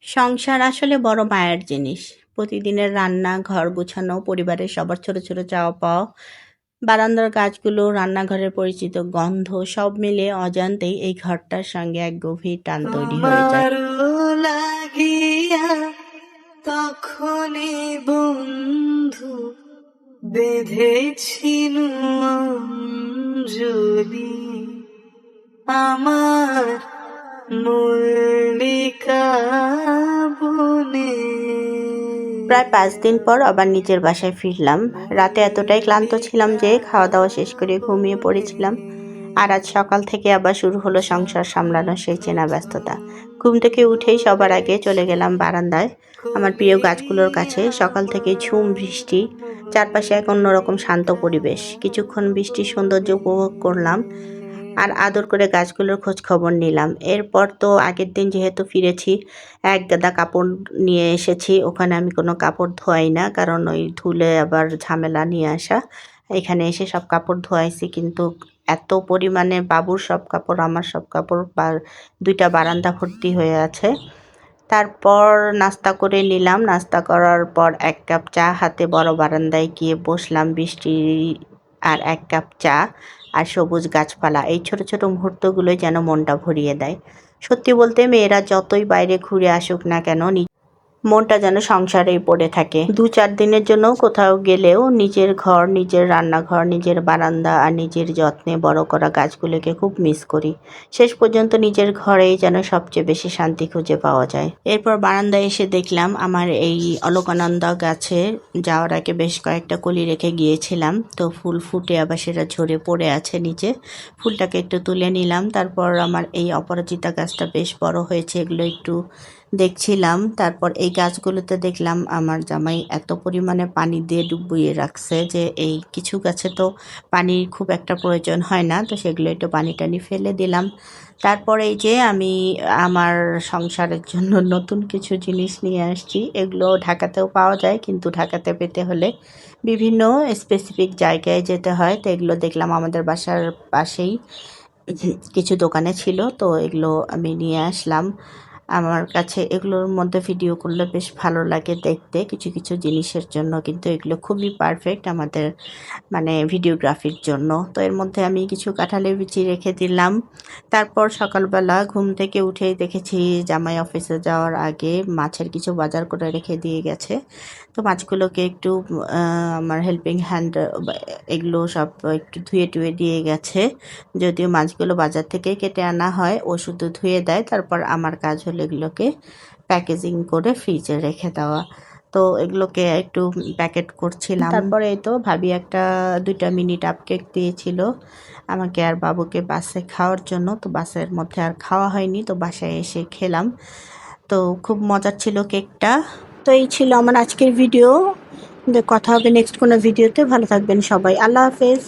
সংসার আসলে বড় মায়ের জিনিস। প্রতিদিনের রান্না, ঘর গুছানো, পরিবারের সবার ছোট, ছোট চাওয়া-পাওয়া, বারান্দার গাছগুলো, রান্নাঘরের পরিচিত গন্ধ সব মিলিয়ে অজান্তেই এই ঘরটার সঙ্গে এক গভীর টান তৈরি হয়ে যায়। আমারও লাগিয়া তখনই বন্ধু বেঁধেছিল অঞ্জলি আমার মল্লিকা বনে। প্রায় ৫ দিন পর আবার নিজের বাসায় ফিরলাম। রাতে এতটাই ক্লান্ত ছিলাম যে খাওয়া-দাওয়া শেষ করে ঘুমিয়ে পড়েছিলাম। আর আজ সকাল থেকে আবার শুরু হলো সংসার সামলানোর সেই চেনা ব্যস্ততা। ঘুম থেকে উঠেই সবার আগে চলে গেলাম বারান্দায়, আমার প্রিয় গাছগুলোর কাছে। সকাল থেকেই ঝুম বৃষ্টি, চারপাশে এক অন্যরকম শান্ত পরিবেশ। কিছুক্ষণ বৃষ্টির সৌন্দর্য উপভোগ করলাম আর আদর করে গাছগুলোর খোঁজ খবর নিলাম। এরপর তো আগের দিন যেহেতু ফিরেছি, এক গাদা কাপড় নিয়ে এসেছি। ওখানে আমি কোনো কাপড় ধোয়াই না, কারণ ওই ধুলে আবার ঝামেলা নিয়ে আসা। এখানে এসে সব কাপড় ধোয়াইছি, কিন্তু এত পরিমাণে বাবুর সব কাপড়, আমার সব কাপড় বা ২টা বারান্দা ভর্তি হয়ে আছে। তারপর নাস্তা করে নিলাম। নাস্তা করার পর ১ কাপ চা হাতে বড় বারান্দায় গিয়ে বসলাম। বৃষ্টি আর ১ কাপ চা আর সবুজ গাছপালা, এই ছোট ছোট মুহূর্তগুলোই যেন মনটা ভরিয়ে দেয়। সত্যি বলতে মেয়েরা যতই বাইরে ঘুরে আসুক না কেন, মনটা যেন সংসারেই পড়ে থাকে। ২-৪ দিনের জন্য কোথাও গেলেও নিজের ঘর, নিজের রান্নাঘর, নিজের বারান্দা আর নিজের যত্নে বড় করা গাছগুলোকে খুব মিস করি। শেষ পর্যন্ত নিজের ঘরেই যেন সবচেয়ে বেশি শান্তি খুঁজে পাওয়া যায়। এরপর বারান্দায় এসে দেখলাম আমার এই অলকানন্দা গাছে যাওয়ার আগে বেশ কয়েকটা কলি রেখে গিয়েছিলাম, তো ফুল ফুটে আবার সেটা ঝরে পড়ে আছে নিচে। ফুলটাকে একটু তুলে নিলাম। তারপর আমার এই অপরাজিতা গাছটা বেশ বড় হয়েছে, এগুলো একটু দেখছিলাম। তারপর এই গাছগুলোতে দেখলাম আমার জামাই এত পরিমাণে পানি দিয়ে ডুবিয়ে রাখছে যে এই কিছু গাছে তো পানির খুব একটা প্রয়োজন হয় না, তো সেগুলো একটু পানি টানি ফেলে দিলাম। তারপর এই যে আমি আমার সংসারের জন্য নতুন কিছু জিনিস নিয়ে আসছি। এগুলো ঢাকাতেও পাওয়া যায়, কিন্তু ঢাকাতে পেতে হলে বিভিন্ন স্পেসিফিক জায়গায় যেতে হয়। তো এগুলো দেখলাম আমাদের বাসার পাশেই কিছু দোকানে ছিল, তো এগুলো আমি নিয়ে আসলাম। আমার কাছে এগুলোর মধ্যে ভিডিও করলে বেশ ভালো লাগে দেখতে, কিছু কিছু জিনিসের জন্য কিন্তু এগুলো খুবই পারফেক্ট আমাদের মানে ভিডিওগ্রাফির জন্য। তো এর মধ্যে আমি কিছু কাঁঠালের বিচি রেখে দিলাম। তারপর সকালবেলা ঘুম থেকে উঠেই দেখেছি জামাই অফিসে যাওয়ার আগে মাছের কিছু বাজার করে রেখে দিয়ে গেছে। তো মাছগুলোকে একটু আমার হেল্পিং হ্যান্ড এগুলো সব একটু ধুয়ে টুয়ে দিয়ে গেছে। যদিও মাছগুলো বাজার থেকে কেটে আনা হয়, ও শুধু ধুয়ে দেয়। তারপর আমার কাজ হলো এগুলোকে প্যাকেজিং করে ফ্রিজে রেখে দেওয়া। তো এগুলোকে একটু প্যাকেট করছিলাম। তারপরে এই তো ভাবি 2টা মিনি কাপ কেক দিয়েছিল আমাকে আর বাবুকে বাসে খাওয়ার জন্য। তো বাসের মধ্যে আর খাওয়া হয়নি, তো বাসায় এসে খেলাম। তো খুব মজার ছিল কেকটা। তো এই ছিল আমার আজকের ভিডিও। কথা হবে নেক্সট কোনো ভিডিওতে। ভালো থাকবেন সবাই। আল্লাহ হাফেজ।